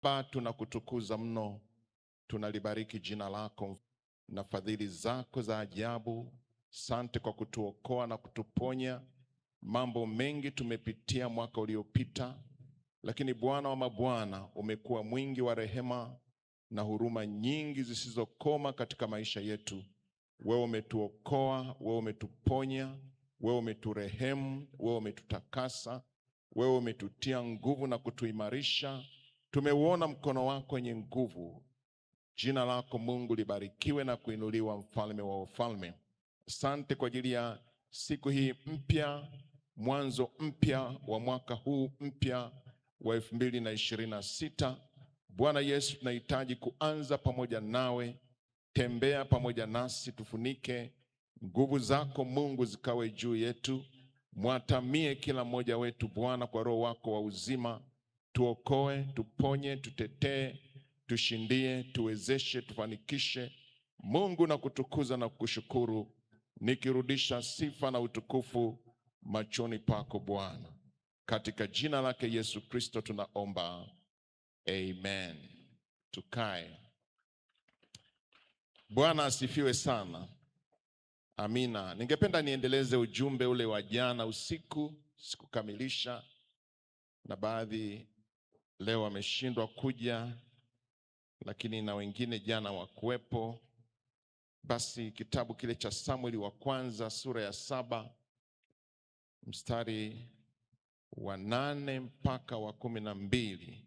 Baba, tunakutukuza mno, tunalibariki jina lako na fadhili zako za ajabu. Sante kwa kutuokoa na kutuponya. Mambo mengi tumepitia mwaka uliopita, lakini Bwana wa mabwana umekuwa mwingi wa rehema na huruma nyingi zisizokoma katika maisha yetu. Wewe umetuokoa, wewe umetuponya, wewe umeturehemu, wewe umetutakasa, wewe umetutia nguvu na kutuimarisha. Tumeuona mkono wako wenye nguvu. Jina lako Mungu libarikiwe na kuinuliwa, mfalme wa wafalme. Asante kwa ajili ya siku hii mpya, mwanzo mpya wa mwaka huu mpya wa 2026. Bwana Yesu, tunahitaji kuanza pamoja nawe. Tembea pamoja nasi, tufunike. Nguvu zako Mungu zikawe juu yetu. Mwatamie kila mmoja wetu Bwana kwa roho wako wa uzima. Tuokoe, tuponye, tutetee, tushindie, tuwezeshe, tufanikishe. Mungu na kutukuza na kukushukuru, nikirudisha sifa na utukufu machoni pako Bwana. Katika jina lake Yesu Kristo tunaomba. Amen. Tukae. Bwana asifiwe sana. Amina. Ningependa niendeleze ujumbe ule wa jana usiku, sikukamilisha, na baadhi leo wameshindwa kuja, lakini na wengine jana wakuwepo. Basi kitabu kile cha Samueli wa kwanza sura ya 7 mstari wa 8 mpaka wa 12.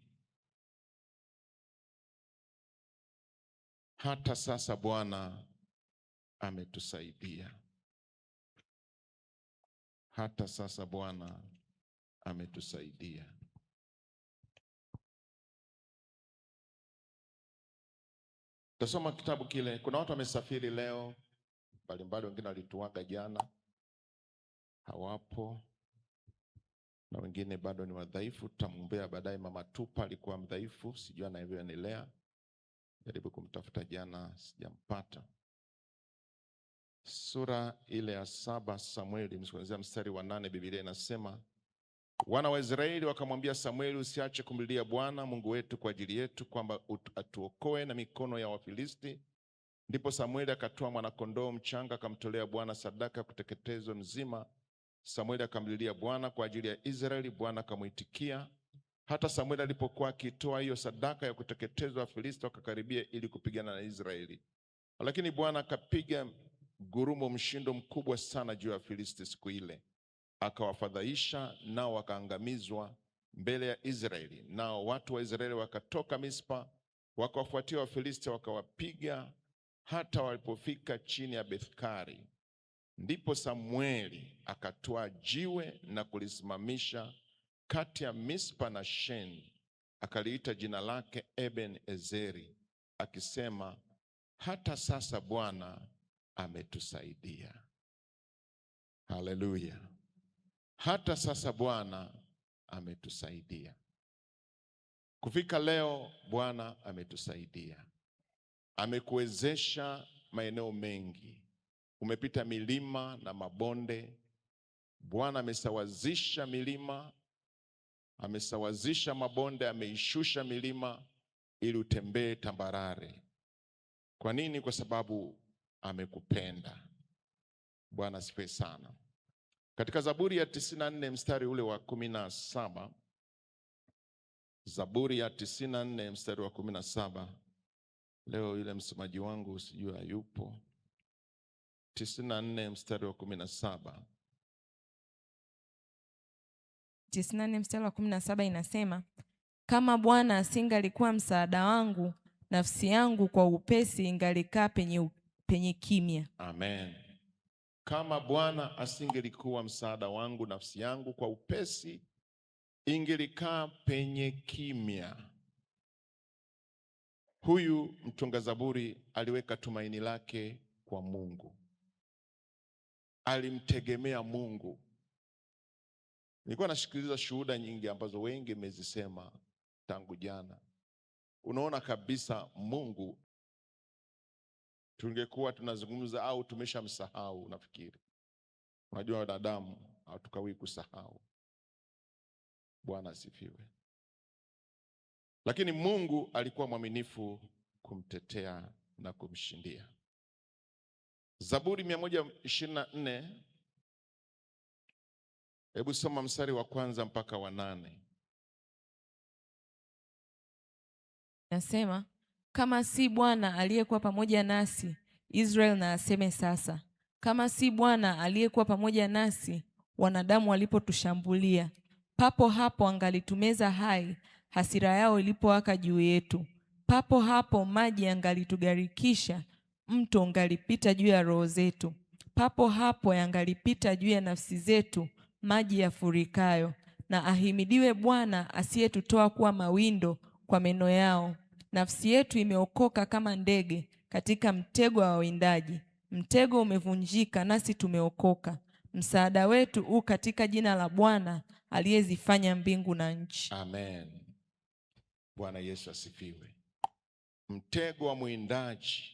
Hata sasa Bwana ametusaidia. Hata sasa Bwana ametusaidia. Tasoma kitabu kile. Kuna watu wamesafiri leo mbalimbali, wengine walituaga jana, hawapo, na wengine bado ni wadhaifu. Tutamwombea baadaye. Mama Tupa alikuwa mdhaifu, sijui anavyoendelea. Jaribu kumtafuta jana, sijampata. Sura ile ya 7 Samueli, kuanzia mstari wa 8, Biblia inasema, wana wa Israeli wakamwambia Samueli, usiache kumlilia Bwana Mungu wetu kwa ajili yetu, kwamba atuokoe na mikono ya Wafilisti. Ndipo Samueli akatoa mwanakondoo mchanga akamtolea Bwana sadaka ya kuteketezwa mzima. Samueli akamlilia Bwana kwa ajili ya Israeli, Bwana akamuitikia. Hata Samueli alipokuwa akitoa hiyo sadaka ya kuteketezwa, Wafilisti wakakaribia ili kupigana na Israeli. Lakini Bwana akapiga gurumo, mshindo mkubwa sana juu ya Wafilisti siku ile, akawafadhaisha, nao wakaangamizwa mbele ya Israeli. Nao watu wa Israeli wakatoka Mispa, wakawafuatia Wafilisti, wakawapiga hata walipofika chini ya Bethkari. Ndipo Samueli akatoa jiwe na kulisimamisha kati ya Mispa na Sheni, akaliita jina lake Eben Ezeri, akisema, hata sasa Bwana ametusaidia. Haleluya. Hata sasa Bwana ametusaidia. Kufika leo Bwana ametusaidia. Amekuwezesha maeneo mengi. Umepita milima na mabonde. Bwana amesawazisha milima, amesawazisha mabonde, ameishusha milima ili utembee tambarare. Kwa nini? Kwa sababu amekupenda. Bwana asifiwe sana. Katika Zaburi ya 94 mstari ule wa 17, Zaburi ya 94 mstari wa 17. Leo yule msomaji wangu sijui hayupo. 94 mstari wa 17. 94 mstari wa 17 inasema, kama Bwana asingalikuwa msaada wangu, nafsi yangu kwa upesi ingalikaa penye kimya. Amen. Kama Bwana asingelikuwa msaada wangu, nafsi yangu kwa upesi ingelikaa penye kimya. Huyu mtunga Zaburi aliweka tumaini lake kwa Mungu. Alimtegemea Mungu. Nilikuwa nasikiliza shuhuda nyingi ambazo wengi mmezisema tangu jana. Unaona kabisa Mungu, tungekuwa tunazungumza au tumeshamsahau nafikiri. Unajua wanadamu hatukawi kusahau. Bwana asifiwe. lakini Mungu alikuwa mwaminifu kumtetea na kumshindia. Zaburi 124, hebu soma mstari wa 1 mpaka wa 8. Nasema, kama si Bwana aliyekuwa pamoja nasi, Israeli na aseme sasa. Kama si Bwana aliyekuwa pamoja nasi, wanadamu walipotushambulia, papo hapo angalitumeza hai, hasira yao ilipowaka juu yetu. Papo hapo maji yangalitugarikisha, mto ungalipita juu ya roho zetu. Papo hapo yangalipita juu ya nafsi zetu maji yafurikayo. Na ahimidiwe Bwana asiyetutoa kuwa mawindo kwa meno yao. Nafsi yetu imeokoka kama ndege katika mtego wa wawindaji. Mtego umevunjika nasi tumeokoka. Msaada wetu u katika jina la Bwana aliyezifanya mbingu na nchi. Amen. Bwana Yesu asifiwe. Mtego wa mwindaji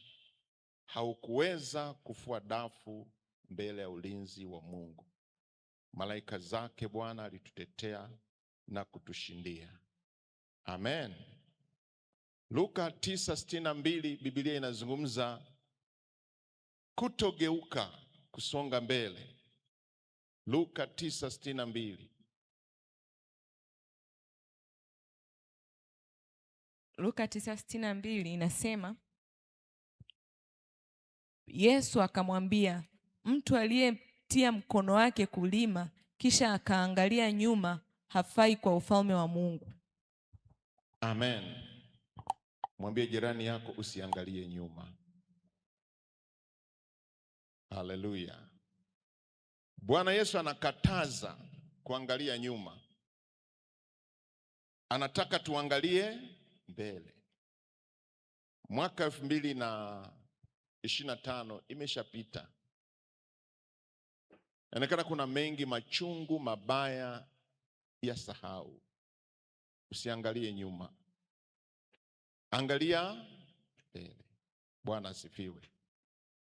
haukuweza kufua dafu mbele ya ulinzi wa Mungu. Malaika zake Bwana alitutetea na kutushindia. Amen. Luka 9:62 Biblia inazungumza kutogeuka, kusonga mbele. Luka 9:62. Luka 9:62 inasema, Yesu akamwambia, mtu aliyetia mkono wake kulima kisha akaangalia nyuma hafai kwa ufalme wa Mungu. Amen. Mwambie jirani yako usiangalie nyuma. Haleluya. Bwana Yesu anakataza kuangalia nyuma. Anataka tuangalie mbele. Mwaka 2025 imeshapita. Inaonekana kuna mengi machungu mabaya ya sahau. Usiangalie nyuma. Angalia mbele. Bwana asifiwe.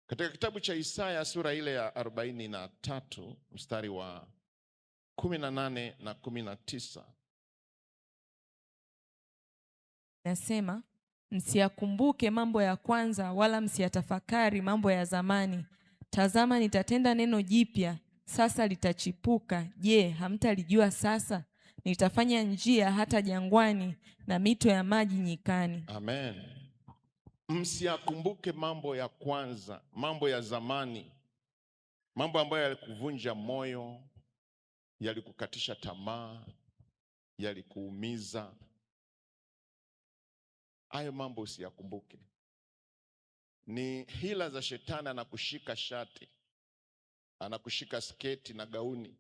Katika kitabu cha Isaya sura ile ya 43 mstari wa 18 na 19. Nasema, msiyakumbuke mambo ya kwanza wala msiyatafakari mambo ya zamani. Tazama nitatenda neno jipya, sasa litachipuka. Je, hamtalijua sasa? Nitafanya njia hata jangwani na mito ya maji nyikani. Amen. Msiyakumbuke mambo ya kwanza, mambo ya zamani, mambo ambayo yalikuvunja moyo, yalikukatisha tamaa, yalikuumiza. Hayo mambo usiyakumbuke. Ni hila za shetani, anakushika shati, anakushika sketi na gauni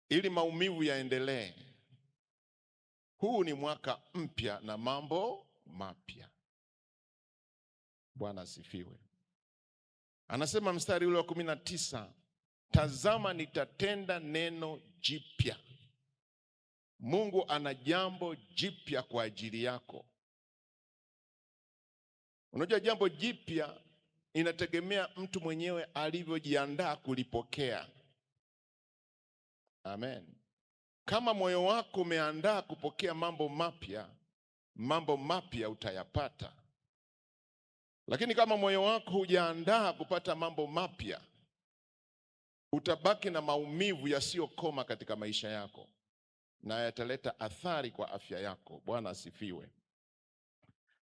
ili maumivu yaendelee. Huu ni mwaka mpya na mambo mapya. Bwana asifiwe. Anasema mstari ule wa 19, tazama nitatenda neno jipya. Mungu ana jambo jipya kwa ajili yako. Unajua jambo jipya inategemea mtu mwenyewe alivyojiandaa kulipokea. Amen. Kama moyo wako umeandaa kupokea mambo mapya utayapata. Lakini kama moyo wako hujaandaa kupata mambo mapya, utabaki na maumivu yasiyokoma katika maisha yako na yataleta athari kwa afya yako. Bwana asifiwe.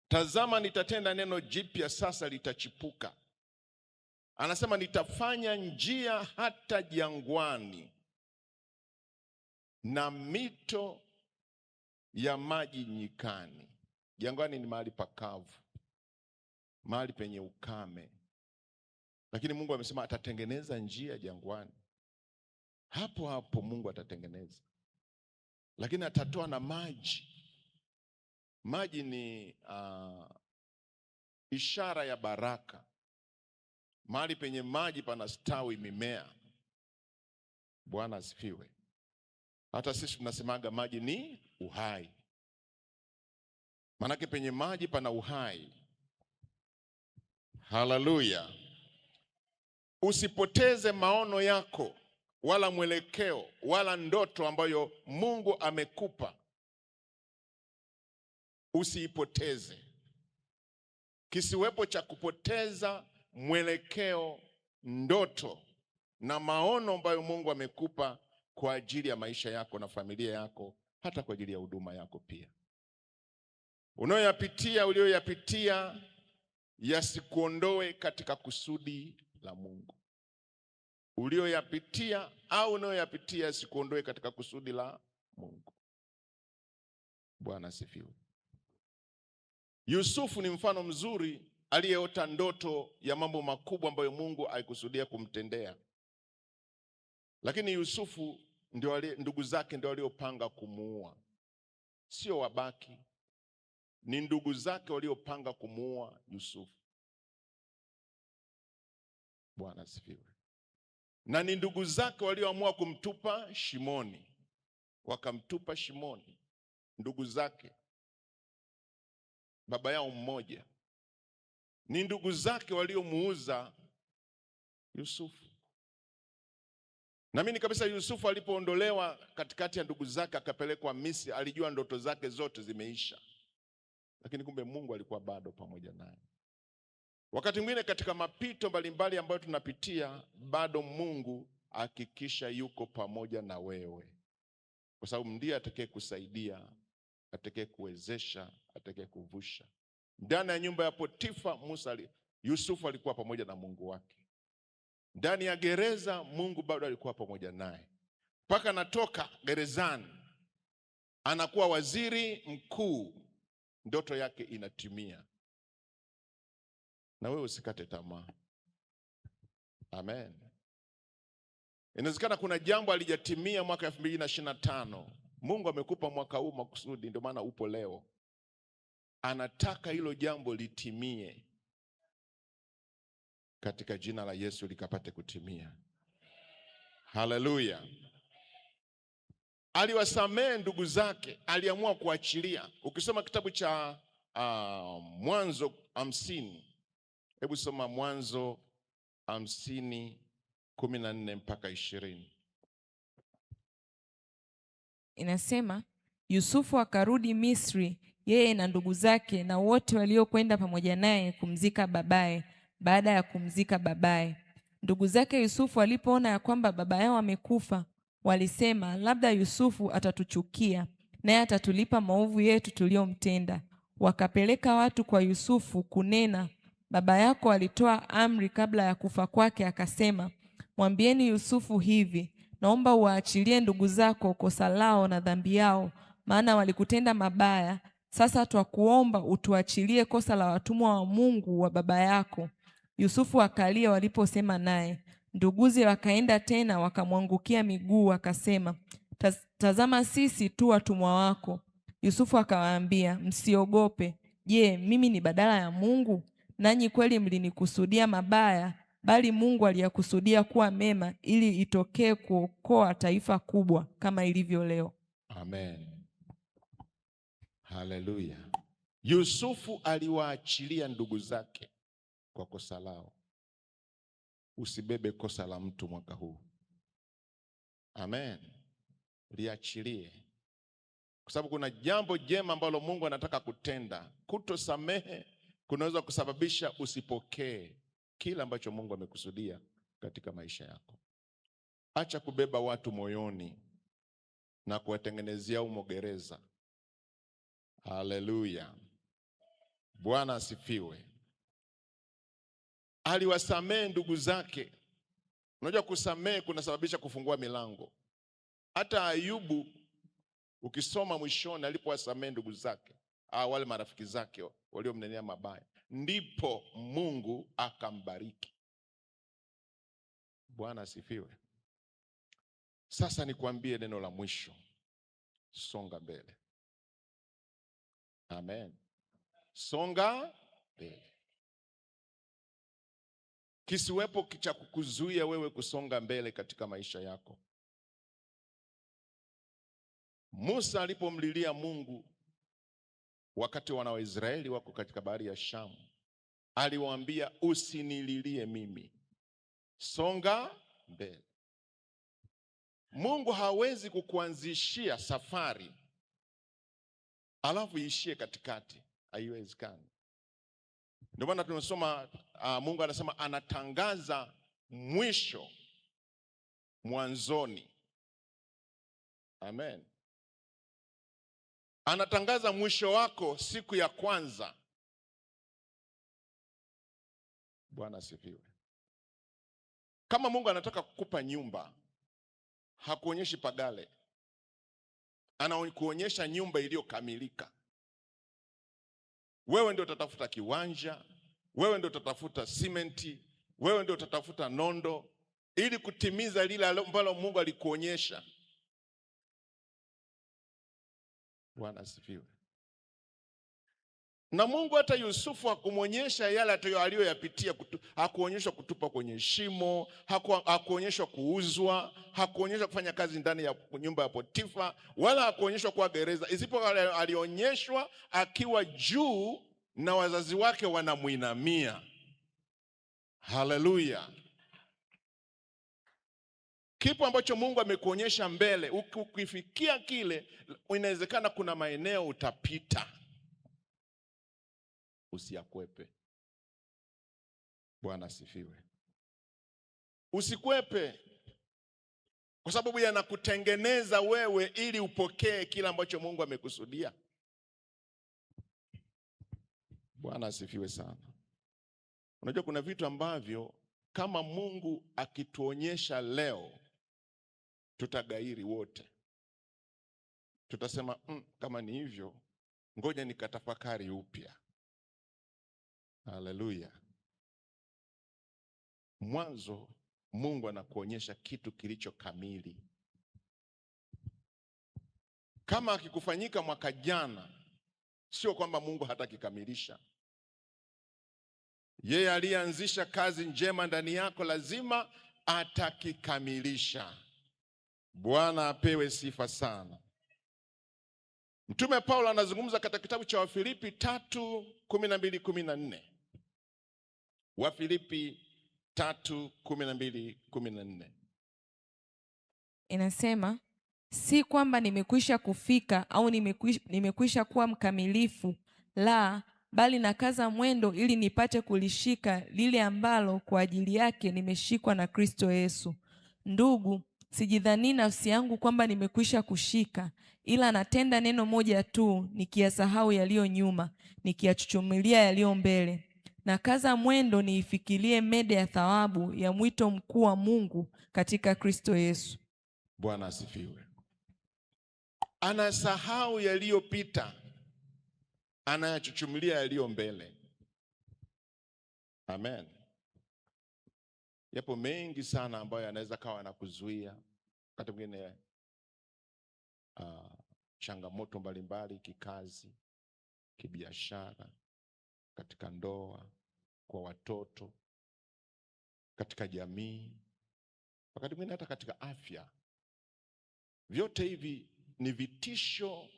Tazama nitatenda neno jipya, sasa litachipuka. Anasema nitafanya njia hata jangwani na mito ya maji nyikani. Jangwani ni mahali pakavu, mahali penye ukame. Lakini Mungu amesema atatengeneza njia jangwani. Hapo hapo Mungu atatengeneza. Lakini atatoa na maji. Maji ni ishara ya baraka. Mahali penye maji panastawi mimea. Bwana asifiwe. Hata sisi tunasemaga maji ni uhai. Manake penye maji pana uhai. Haleluya. Usipoteze maono yako wala mwelekeo wala ndoto ambayo Mungu amekupa. usiipoteze. Kisiwepo cha kupoteza mwelekeo, ndoto na maono ambayo Mungu amekupa kwa ajili ya maisha yako na familia yako, hata kwa ajili ya huduma yako pia. Ulioyapitia yasikuondoe katika kusudi la Mungu. Ulioyapitia au unayoyapitia yasikuondoe katika kusudi la Mungu. Bwana asifiwe. Yusufu ni mfano mzuri aliyeota ndoto ya mambo makubwa ambayo Mungu alikusudia kumtendea. Lakini Yusufu ndugu zake ndio waliopanga kumuua. Sio wabaki. Ni ndugu zake waliopanga kumuua Yusufu. Bwana asifiwe. Na ni ndugu zake walioamua kumtupa shimoni. Wakamtupa shimoni. Ndugu zake, baba yao mmoja. Ni ndugu zake waliomuuza Yusufu. Naamini kabisa Yusufu alipoondolewa katikati ya ndugu zake akapelekwa Misri, alijua ndoto zake zote zimeisha. Lakini kumbe Mungu alikuwa bado pamoja naye. Wakati mwingine katika mapito mbalimbali ambayo tunapitia, bado Mungu hakikisha yuko pamoja na wewe. Kwa sababu ndiye atakaye kusaidia, atakaye kuwezesha, atakaye kuvusha. Ndani ya nyumba ya Potifa, Yusufu alikuwa pamoja na Mungu wake. Ndani ya gereza, Mungu bado alikuwa pamoja naye. Mpaka anatoka gerezani, anakuwa waziri mkuu, ndoto yake inatimia. Na wewe usikate tamaa. Amen. Inawezekana kuna jambo alijatimia mwaka 2025. Mungu amekupa mwaka huu makusudi, ndio maana upo leo. Anataka hilo jambo litimie. Katika jina la Yesu likapate kutimia. Haleluya. Aliwasamehe ndugu zake, aliamua kuachilia. Ukisoma kitabu cha Mwanzo 50, hebu soma Mwanzo 50:14 mpaka 20. Inasema, Yusufu akarudi Misri, yeye na ndugu zake na wote waliokwenda pamoja naye kumzika babaye. Baada ya kumzika babaye, ndugu zake Yusufu walipoona ya kwamba baba yao amekufa, walisema, labda Yusufu atatuchukia, naye atatulipa maovu yetu tuliyomtenda. Wakapeleka watu kwa Yusufu kunena, baba yako alitoa amri kabla ya kufa kwake, akasema, mwambieni Yusufu hivi, naomba uwaachilie ndugu zako kosa lao na dhambi yao, maana walikutenda mabaya. Sasa twakuomba utuachilie kosa la watumwa wa Mungu wa baba yako. Yusufu akalia waliposema naye. Nduguze wakaenda tena wakamwangukia miguu, wakasema, tazama sisi tu watumwa wako. Yusufu akawaambia, msiogope. Je, mimi ni badala ya Mungu? Nanyi kweli mlinikusudia mabaya, bali Mungu aliyakusudia kuwa mema, ili itokee kuokoa taifa kubwa kama ilivyo leo. Amen. Haleluya. Yusufu aliwaachilia ndugu zake kwa kosa lao. Usibebe kosa la mtu mwaka huu. Amen. Liachilie. Kwa sababu kuna jambo jema ambalo Mungu anataka kutenda. Kutosamehe kunaweza kusababisha usipokee kila ambacho Mungu amekusudia katika maisha yako. Acha kubeba watu moyoni na kuwatengenezea umo gereza. Haleluya. Bwana asifiwe. Aliwasamehe ndugu zake. Unajua kusamehe kunasababisha kufungua milango. Hata Ayubu ukisoma mwishoni alipowasamehe ndugu zake, wale marafiki zake waliomnenea mabaya, ndipo Mungu akambariki. Bwana asifiwe. Sasa nikwambie neno la mwisho. Songa mbele. Amen. Songa mbele. Kisiwepo cha kukuzuia wewe kusonga mbele katika maisha yako. Musa alipomlilia Mungu wakati wana wa Israeli wako katika bahari ya Shamu, aliwaambia, usinililie mimi, songa mbele. Mungu hawezi kukuanzishia safari alafu iishie katikati. Haiwezekani. Ndio maana tunasoma Mungu anasema anatangaza mwisho mwanzoni. Amen. Anatangaza mwisho wako siku ya kwanza. Bwana asifiwe. Kama Mungu anataka kukupa nyumba, hakuonyeshi pagale. Anakuonyesha nyumba iliyokamilika. Wewe ndio utatafuta kiwanja, wewe ndio utatafuta simenti, wewe ndio utatafuta nondo ili kutimiza lile ambalo Mungu alikuonyesha. Bwana asifiwe. Na Mungu hata Yusufu hakumuonyesha yale aliyoyapitia. Hakuonyeshwa kutupa kwenye shimo, hakuonyeshwa kuuzwa, hakuonyeshwa kufanya kazi ndani ya nyumba ya Potifa, wala hakuonyeshwa kuwa gereza. Isipokuwa alionyeshwa akiwa juu na wazazi wake wanamuinamia. Haleluya. Kipo ambacho Mungu amekuonyesha mbele, ukifikia kile, inawezekana kuna maeneo utapita. Usiyakwepe. Bwana asifiwe. Usikwepe, kwa sababu yanakutengeneza wewe ili upokee kila ambacho Mungu amekusudia. Bwana asifiwe sana. Unajua kuna vitu ambavyo kama Mungu akituonyesha leo, tutagairi wote. Tutasema kama ni hivyo, ngoja nikatafakari upya. Haleluya. Mwanzo Mungu anakuonyesha kitu kilicho kamili. Kama akikufanyika mwaka jana, sio kwamba Mungu hatakikamilisha. Yeye alianzisha kazi njema ndani yako, lazima atakikamilisha. Bwana apewe sifa sana. Mtume Paulo anazungumza katika kitabu cha Wafilipi 3:12-14. Wafilipi 3:12-14. Inasema, si kwamba nimekwisha kufika au nimekwisha kuwa mkamilifu, la, bali nakaza mwendo ili nipate kulishika lile ambalo kwa ajili yake nimeshikwa na Kristo Yesu. Ndugu, sijidhani nafsi yangu kwamba nimekwisha kushika, ila natenda neno moja tu, nikiyasahau yaliyo nyuma, nikiyachuchumilia yaliyo mbele. Nakaza mwendo niifikirie mede ya thawabu ya mwito mkuu wa Mungu katika Kristo Yesu. Bwana asifiwe. Anasahau yaliyopita, anayachuchumilia yaliyo mbele. Amen. Yapo mengi sana ambayo yanaweza kawa na kuzuia. Wakati mwingine changamoto mbalimbali kikazi, kibiashara, katika ndoa, kwa watoto, katika jamii, wakati mwingine hata katika afya. Vyote hivi ni vitisho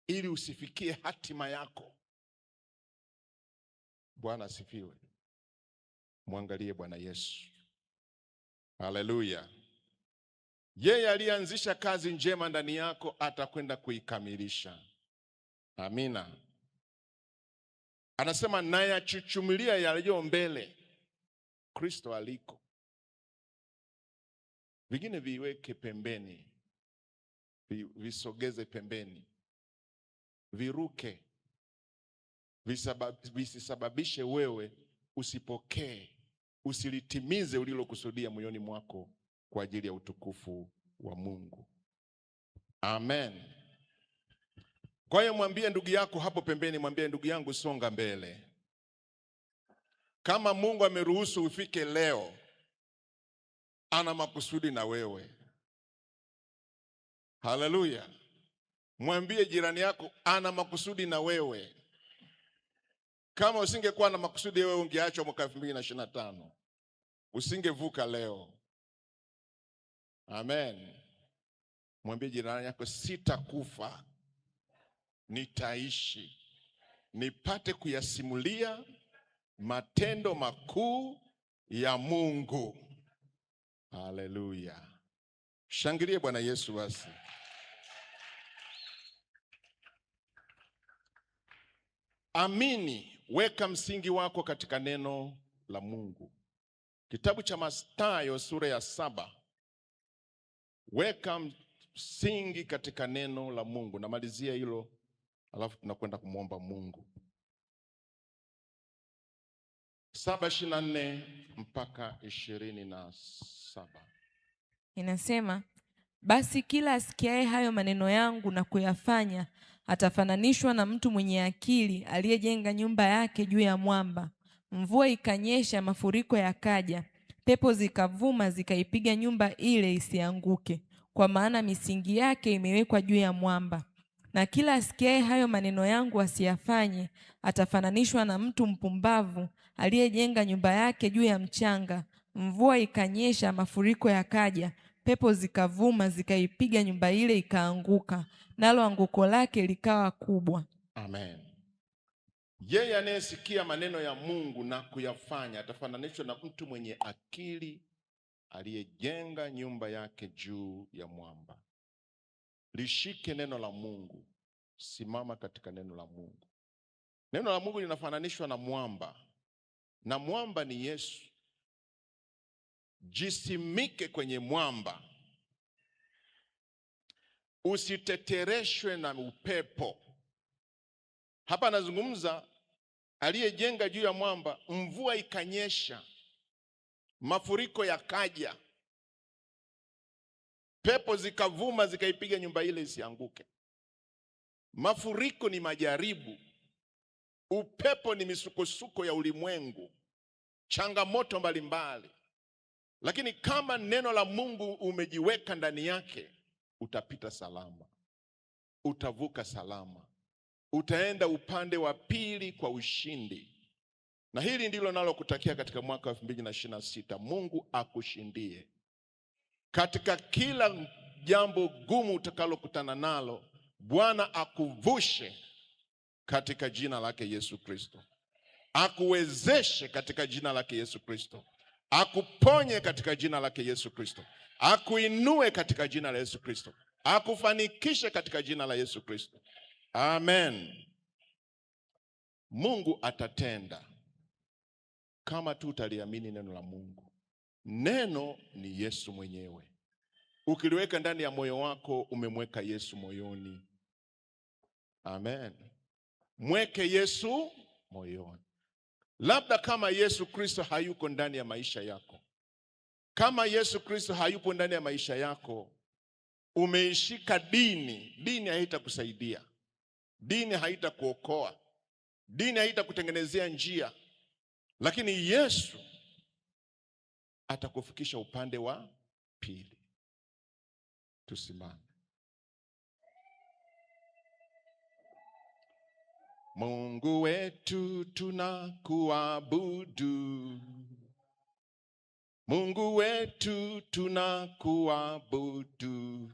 ili usifikie hatima yako. Bwana asifiwe. Mwangalie Bwana Yesu. Haleluya. Yeye alianzisha kazi njema ndani yako, atakwenda kuikamilisha. Amina. Anasema nayachuchumilia yaliyo mbele, Kristo aliko. Vingine viweke pembeni, visogeze pembeni, viruke, visisababishe wewe usipokee, usilitimize ulilokusudia moyoni mwako kwa ajili ya utukufu wa Mungu. Amen. Kwa hiyo mwambie ndugu yako hapo pembeni, mwambie ndugu yangu, songa mbele. Kama Mungu ameruhusu ufike leo, ana makusudi na wewe. Haleluya. Mwambie jirani yako, ana makusudi na wewe. Kama usingekuwa na makusudi wewe, ungeachwa mwaka 2025. Usingevuka leo. Amen. Mwambie jirani yako, sitakufa, nitaishi, nipate kuyasimulia matendo makuu ya Mungu. Haleluya. Shangilie Bwana Yesu basi. Amini, weka msingi wako katika neno la Mungu. Kitabu cha Mathayo sura ya 7. Weka msingi katika neno la Mungu. Namalizia hilo, alafu tunakwenda kumwomba Mungu. 7:24 mpaka 27. Inasema, basi kila asikiaye hayo maneno yangu na kuyafanya atafananishwa na mtu mwenye akili aliyejenga nyumba yake juu ya mwamba. Mvua ikanyesha, mafuriko yakaja, pepo zikavuma zikaipiga nyumba ile isianguke, kwa maana misingi yake imewekwa juu ya mwamba. Na kila asikiaye hayo maneno yangu asiyafanye atafananishwa na mtu mpumbavu aliyejenga nyumba yake juu ya mchanga. Mvua ikanyesha, mafuriko yakaja, pepo zikavuma zikaipiga nyumba ile ikaanguka, nalo anguko lake likawa kubwa. Amen. Yeye anayesikia maneno ya Mungu na kuyafanya atafananishwa na mtu mwenye akili aliyejenga nyumba yake juu ya mwamba. Lishike neno la Mungu. Simama katika neno la Mungu. Neno la Mungu linafananishwa na mwamba, na mwamba ni Yesu. Jisimike kwenye mwamba, usitetereshwe na upepo. Hapa anazungumza aliyejenga juu ya mwamba. Mvua ikanyesha, mafuriko yakaja, pepo zikavuma zikaipiga nyumba ile isianguke. Mafuriko ni majaribu, upepo ni misukosuko ya ulimwengu, changamoto mbalimbali. Lakini kama neno la Mungu umejiweka ndani yake, utapita salama, utavuka salama, utaenda upande wa pili kwa ushindi. Na hili ndilo nalokutakia katika mwaka 2026. Mungu akushindie katika kila jambo gumu utakalokutana nalo. Bwana akuvushe katika jina lake Yesu Kristo. Akuwezeshe katika jina lake Yesu Kristo. Akuponye katika jina lake Yesu Kristo. Akuinue katika jina la Yesu Kristo. Akufanikishe katika jina la Yesu Kristo. Amen. Mungu atatenda kama tu utaliamini neno la Mungu. Neno ni Yesu mwenyewe. Ukiliweka ndani ya moyo wako, umemweka Yesu moyoni. Amen. Mweke Yesu moyoni. Labda kama Yesu Kristo hayuko ndani ya maisha yako, kama Yesu Kristo hayupo ndani ya maisha yako, umeishika dini. Dini haitakusaidia, dini haitakuokoa, dini haitakutengenezea njia. Lakini Yesu atakufikisha upande wa pili. Tusimame. Mungu wetu tunakuabudu. Mungu wetu tunakuabudu.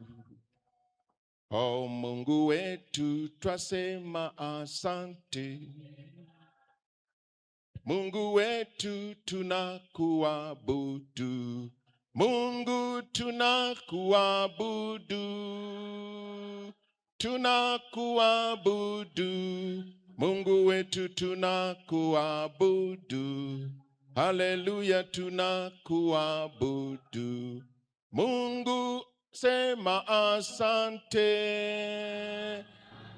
Oh, Mungu wetu twasema asante. Mungu wetu tunakuabudu. Mungu tunakuabudu. Tunakuabudu. Mungu wetu tunakuabudu. Haleluya, tunakuabudu. Mungu sema asante.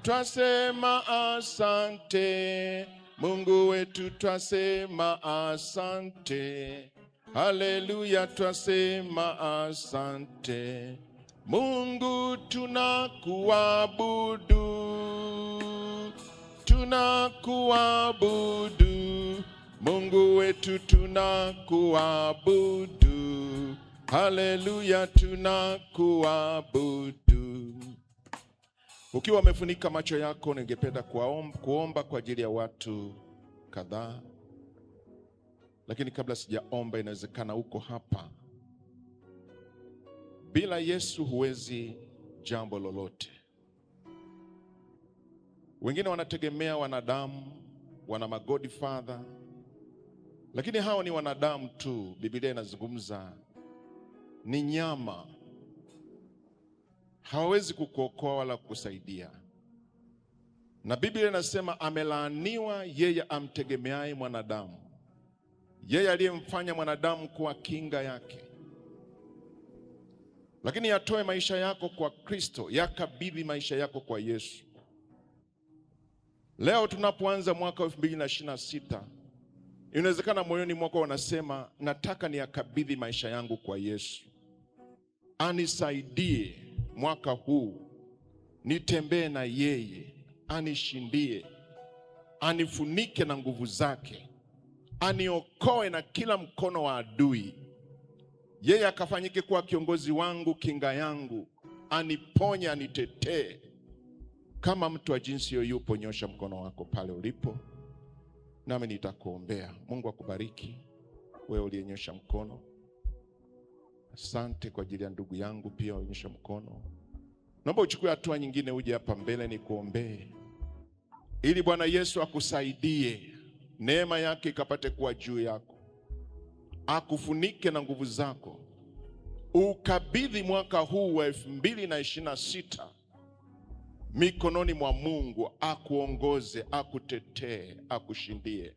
Twasema asante. Mungu wetu twasema asante. Haleluya, twasema asante. Mungu tunakuabudu. Tunakuabudu. Mungu wetu tunakuabudu. Haleluya, tunakuabudu. Ukiwa umefunika macho yako, ningependa kuomba kwa ajili ya watu kadhaa. Lakini kabla sijaomba, inawezekana uko hapa, bila Yesu huwezi jambo lolote. Wengine wanategemea wanadamu, wana magodfather, lakini hao ni wanadamu tu. Biblia inazungumza ni nyama, hawawezi kukuokoa wala kukusaidia. Na Biblia inasema amelaaniwa yeye amtegemeaye mwanadamu, yeye aliyemfanya mwanadamu kuwa kinga yake. Lakini yatoe maisha yako kwa Kristo, yakabidhi maisha yako kwa Yesu. Leo tunapoanza mwaka 2026, inawezekana moyoni mwako unasema, nataka niyakabidhi maisha yangu kwa Yesu. Anisaidie mwaka huu, nitembee na yeye, anishindie, anifunike na nguvu zake, aniokoe na kila mkono wa adui. Yeye akafanyike kuwa kiongozi wangu, kinga yangu, aniponye, anitetee. Kama mtu wa jinsi hiyo yupo, nyosha mkono wako pale ulipo, nami nitakuombea. Mungu akubariki wewe uliyenyosha mkono. Asante kwa ajili ya ndugu yangu pia unyosha mkono. Naomba uchukue hatua nyingine, uje hapa mbele nikuombee, ili Bwana Yesu akusaidie, neema yake ikapate kuwa juu yako, akufunike na nguvu zako, ukabidhi mwaka huu wa 2026 mikononi mwa Mungu, akuongoze, akutetee, akushindie.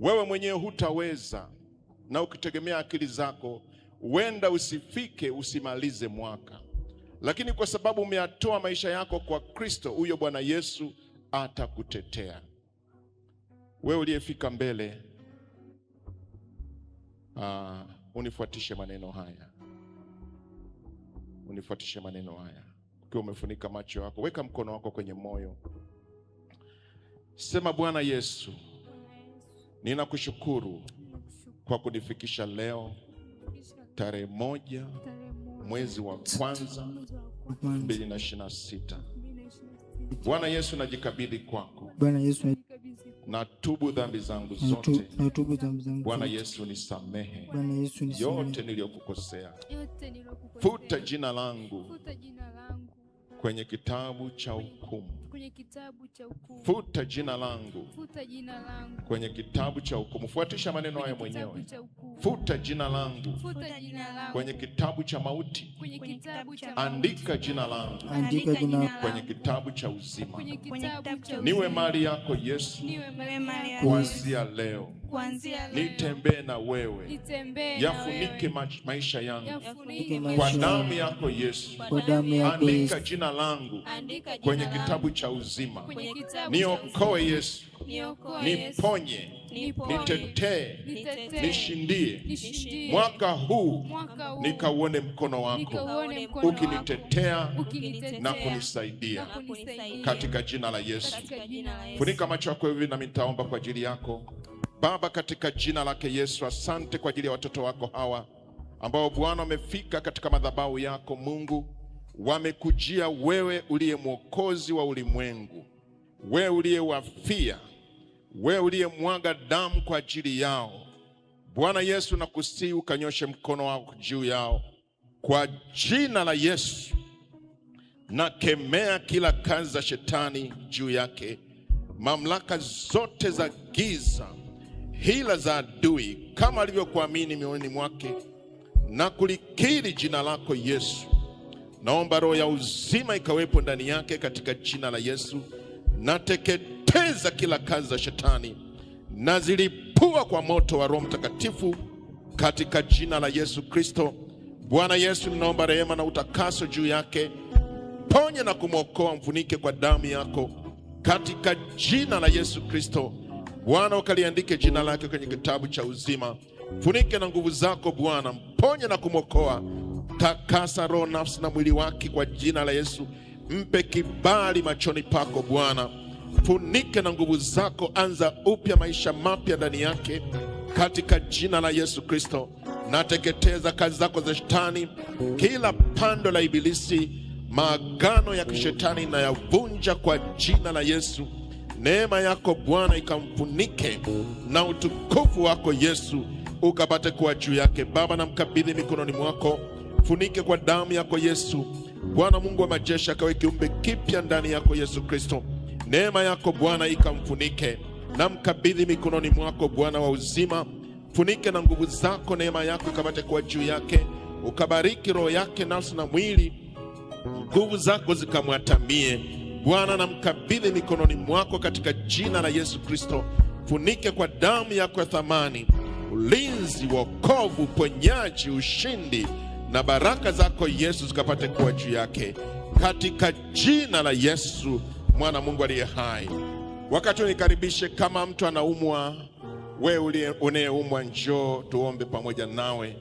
Wewe mwenyewe hutaweza, na ukitegemea akili zako huenda usifike, usimalize mwaka. Lakini kwa sababu umeyatoa maisha yako kwa Kristo, huyo Bwana Yesu atakutetea. Wewe uliyefika mbele, unifuatishe maneno haya. Unifuatishe maneno haya. Ukiwa umefunika macho yako, weka mkono wako kwenye moyo. Sema, Bwana Yesu, ninakushukuru kwa kunifikisha leo tarehe 1 mwezi wa kwanza 2026. Bwana Yesu, najikabidhi kwako. Bwana Yesu, natubu dhambi zangu zote. Bwana Yesu, nisamehe yote niliyokukosea. Futa jina langu kwenye kitabu cha hukumu. Futa jina langu kwenye kitabu cha hukumu. Fuatisha maneno haya mwenyewe. Futa jina langu kwenye kitabu cha mauti. Andika jina langu kwenye kitabu cha uzima. Niwe mali yako Yesu, kuanzia leo. Nitembee na wewe, yafunike maisha yangu kwa damu yako Yesu. Andika jina langu kwenye kitabu cha uzima. Niokoe Yesu, niponye, nitetee, nishindie. Mwaka huu nikauone mkono wako ukinitetea na kunisaidia, katika jina la Yesu. Funika macho yako hivi na nitaomba kwa ajili yako. Baba, katika jina lake Yesu, asante kwa ajili ya watoto wako hawa ambao Bwana wamefika katika madhabahu yako. Mungu, wamekujia wewe uliye mwokozi wa ulimwengu, wewe uliyewafia, wewe uliyemwaga damu kwa ajili yao. Bwana Yesu, nakusihi ukanyoshe mkono wako juu yao kwa jina la Yesu. Nakemea kila kazi za shetani juu yake, mamlaka zote za giza, hila za adui, kama alivyokuamini mioyoni mwake na kulikiri jina lako Yesu. Naomba roho ya uzima ikawepo ndani yake katika jina la Yesu. Nateketeza kila kazi za shetani, nazilipua kwa moto wa Roho Mtakatifu katika jina la Yesu Kristo. Bwana Yesu, ninaomba rehema na utakaso juu yake. Ponye na kumwokoa, mfunike kwa damu yako katika jina la Yesu Kristo. Bwana, ukaliandike jina lake kwenye kitabu cha uzima. Funike na nguvu zako Bwana, mponye na kumwokoa. Takasa roho, nafsi na mwili wake kwa jina la Yesu. Mpe kibali machoni pako Bwana. Funike na nguvu zako, anza upya maisha mapya ndani yake katika jina la Yesu Kristo. Nateketeza kazi zako za shetani, kila pando la ibilisi, maagano ya kishetani na yavunja kwa jina la Yesu. Neema yako Bwana ikamfunike na utukufu wako Yesu ukapate kuwa juu yake. Baba, namkabidhi mikononi mwako, funike kwa damu yako Yesu. Bwana Mungu wa majeshi, akawe kiumbe kipya ndani yako Yesu Kristo. Neema yako Bwana ikamfunike. Namkabidhi mikononi mwako Bwana wa uzima, funike na nguvu zako, neema yako ikapate kuwa juu yake. Ukabariki roho yake, nafsi na mwili, nguvu zako zikamwatamie Bwana, namkabidhi mikononi mwako katika jina la Yesu Kristo. Funike kwa damu yako ya thamani, ulinzi, wokovu, uponyaji, ushindi na baraka zako Yesu zikapate kuwa juu yake katika jina la Yesu mwana Mungu aliye hai. Wakati unikaribishe, kama mtu anaumwa, wewe unayeumwa, njoo tuombe pamoja nawe.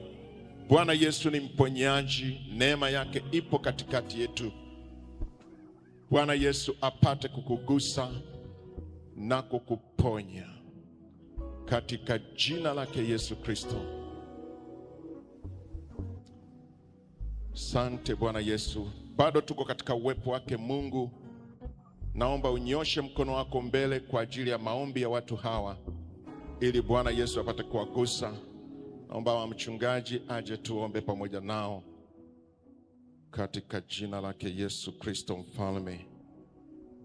Bwana Yesu ni mponyaji, neema yake ipo katikati yetu. Bwana Yesu apate kukugusa na kukuponya katika jina lake Yesu Kristo. Asante Bwana Yesu. Bado tuko katika uwepo wake Mungu. Naomba unyoshe mkono wako mbele kwa ajili ya maombi ya watu hawa, ili Bwana Yesu apate kuwagusa. Naomba wa mchungaji aje tuombe pamoja nao katika jina lake Yesu Kristo, mfalme,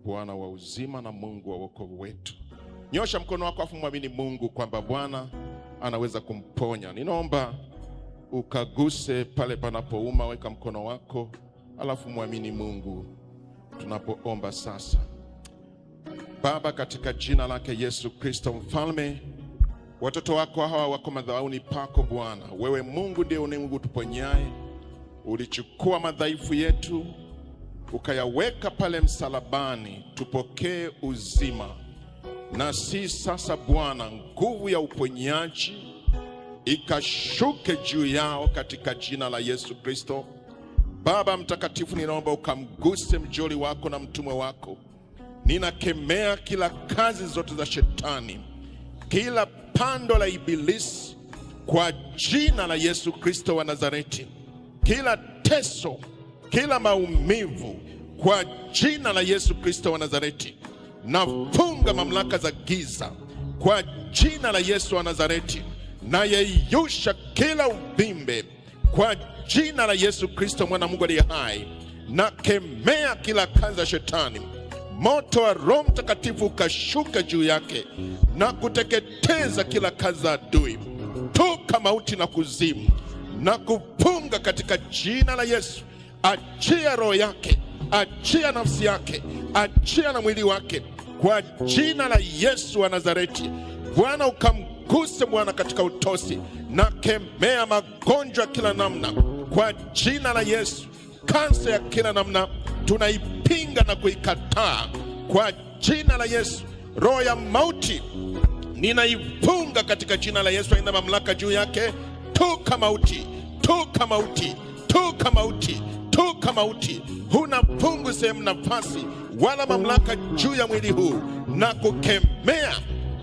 Bwana wa uzima na Mungu wa wokovu wetu. Nyosha mkono wako afu mwamini Mungu kwamba Bwana anaweza kumponya. Ninaomba ukaguse pale panapouma, weka mkono wako alafu mwamini Mungu tunapoomba sasa. Baba, katika jina lake Yesu Kristo, mfalme, watoto wako hawa wako madhabahuni pako Bwana. Wewe Mungu ndiye Mungu tuponyaye. Ulichukua madhaifu yetu ukayaweka pale msalabani, tupokee uzima. Na si sasa Bwana, nguvu ya uponyaji ikashuke juu yao katika jina la Yesu Kristo. Baba mtakatifu, ninaomba ukamguse mjoli wako na mtumwa wako. Ninakemea kila kazi zote za shetani, kila pando la ibilisi kwa jina la Yesu Kristo wa Nazareti. Kila teso, kila maumivu kwa jina la Yesu Kristo wa Nazareti. Nafunga mamlaka za giza kwa jina la Yesu wa Nazareti. Na yeyusha kila uvimbe kwa jina la Yesu Kristo mwana Mungu aliye hai. Na kemea kila kazi ya shetani. Moto wa Roho Mtakatifu ukashuka juu yake na kuteketeza kila kazi za adui. Toka mauti na kuzimu na kupunga katika jina la Yesu. Achia roho yake, achia nafsi yake, achia na mwili wake kwa jina la Yesu wa Nazareti. Bwana ukamguse Bwana katika utosi. Na kemea magonjwa kila namna kwa jina la Yesu. Kansa ya kila namna tunaipinga na kuikataa kwa jina la Yesu. Roho ya mauti ninaifunga katika jina la Yesu. Haina mamlaka juu yake. Toka mauti, toka mauti, toka mauti, toka mauti. Huna fungu sehemu, nafasi wala mamlaka juu ya mwili huu. Na kukemea,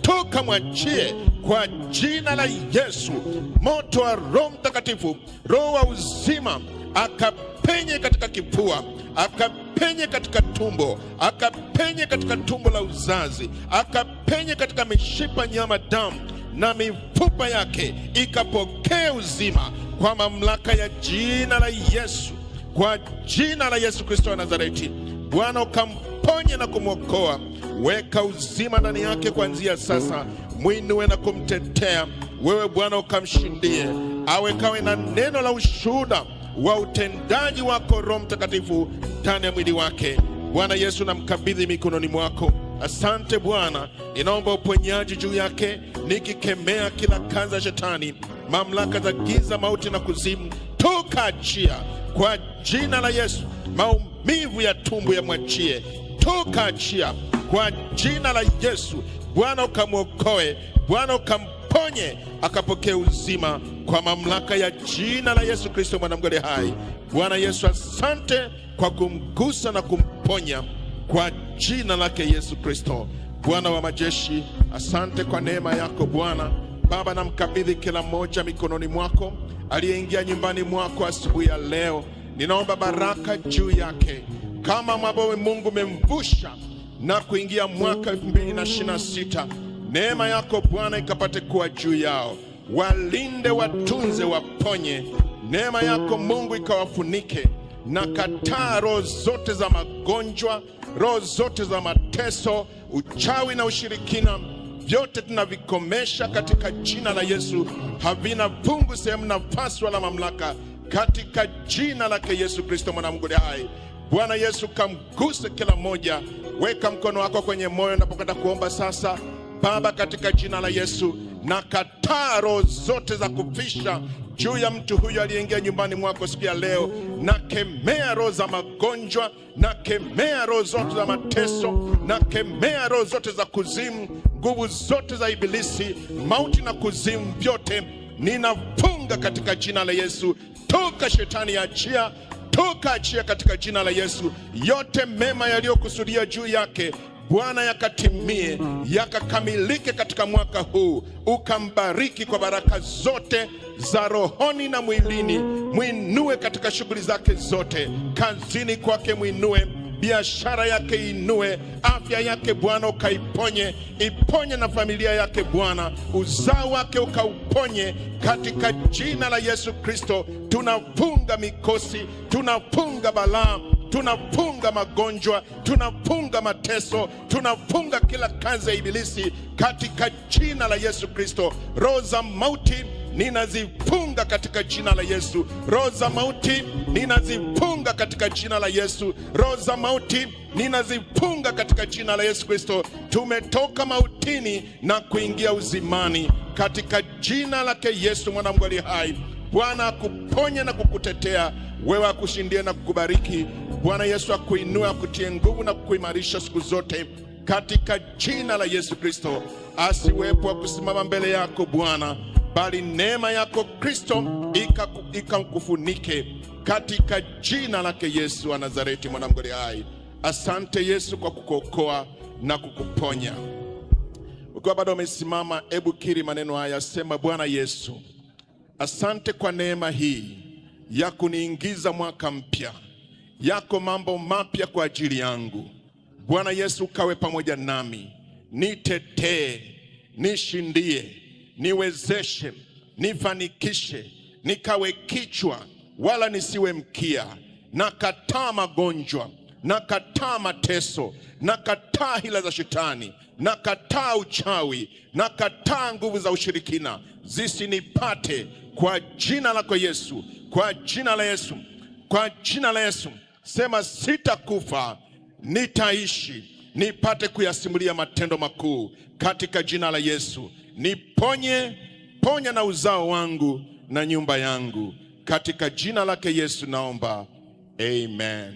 toka, mwachie kwa jina la Yesu. Moto wa Roho Mtakatifu, Roho wa uzima, akapenye katika kifua, akapenye katika tumbo, akapenye katika tumbo la uzazi, akapenye katika mishipa, nyama, damu na mifupa yake, ikapokea uzima kwa mamlaka ya jina la Yesu. Kwa jina la Yesu Kristo wa Nazareti, Bwana ukamponye na kumwokoa. Weka uzima ndani yake kuanzia sasa. Mwinue na kumtetea. Wewe Bwana ukamshindie. Awe kawe na neno la ushuhuda wa utendaji wako Roho Mtakatifu ndani ya mwili wake. Bwana Yesu, namkabidhi mikononi mwako. Asante Bwana, ninaomba uponyaji juu yake, nikikemea kila kazi ya shetani, mamlaka za giza, mauti na kuzimu. Toka, achia kwa jina la Yesu. Maumivu ya tumbo yamwachie. Toka, achia kwa jina la Yesu. Bwana ukamwokoe, Bwana ukamponye, akapokea uzima kwa mamlaka ya jina la Yesu Kristo mwana Mungu aliye hai. Bwana Yesu, asante kwa kumgusa na kumponya kwa jina lake Yesu Kristo. Bwana wa majeshi, asante kwa neema yako Bwana. Baba, namkabidhi kila mmoja mikononi mwako aliyeingia nyumbani mwako asubuhi ya leo. Ninaomba baraka juu yake, kama ambavyo Mungu umemvusha na kuingia mwaka 2026. Neema yako Bwana ikapate kuwa juu yao. Walinde, watunze, waponye. Neema yako Mungu ikawafunike. Na kataa roho zote za magonjwa, roho zote za mateso, uchawi na ushirikina, vyote tunavikomesha katika jina la Yesu. Havina fungu, sehemu, nafasi wala mamlaka katika jina lake Yesu Kristo mwana Mungu aliye hai. Bwana Yesu kamguse kila mmoja. Weka mkono wako kwenye moyo unapokwenda kuomba sasa. Baba, katika jina la Yesu, nakataa roho zote za kufisha juu ya mtu huyu aliyeingia nyumbani mwako siku ya leo. Nakemea roho za magonjwa, nakemea roho zote za mateso, nakemea roho zote za kuzimu, nguvu zote za ibilisi, mauti na kuzimu, vyote ninafunga katika jina la Yesu. Toka shetani, achia, toka, achia katika jina la Yesu. Yote mema yaliyokusudia juu yake Bwana yakatimie, yakakamilike katika mwaka huu. Ukambariki kwa baraka zote za rohoni na mwilini. Mwinue katika shughuli zake zote, kazini kwake mwinue, biashara yake inue, afya yake Bwana ukaiponye, iponye na familia yake Bwana, uzao wake ukauponye katika jina la Yesu Kristo. Tunafunga mikosi, tunafunga balaa, tunafunga magonjwa, tunafunga mateso, tunafunga kila kazi ya ibilisi katika jina la Yesu Kristo. Roho za mauti ninazifunga katika jina la Yesu. Roho za mauti ninazifunga katika jina la Yesu. Roho za mauti ninazifunga katika jina la Yesu Kristo. Tumetoka mautini na kuingia uzimani katika jina lake Yesu mwana wa Mungu aliye hai. Bwana akuponye na kukutetea, wewe akushindie na kukubariki. Bwana Yesu akuinue, akutie nguvu na kukuimarisha siku zote katika jina la Yesu Kristo. Asiwepo akusimama mbele yako Bwana, bali neema yako Kristo ikakufunike katika jina lake Yesu wa Nazareti mwana wa Mungu aliye hai. Asante Yesu kwa kukuokoa na kukuponya. Ukiwa bado umesimama, hebu kiri maneno haya, sema: Bwana Yesu, asante kwa neema hii ya kuniingiza mwaka mpya. Yako mambo mapya kwa ajili yangu. Bwana Yesu, ukawe pamoja nami, nitetee, nishindie, niwezeshe, nifanikishe, nikawe kichwa wala nisiwe mkia. Nakataa magonjwa, nakataa mateso, nakataa hila za shetani, nakataa uchawi, nakataa nguvu za ushirikina, zisinipate kwa jina lako Yesu, kwa jina la Yesu, kwa jina la Yesu. Sema: sitakufa, nitaishi, nipate kuyasimulia matendo makuu katika jina la Yesu. Niponye, ponya na uzao wangu na nyumba yangu, katika jina lake Yesu naomba, amen.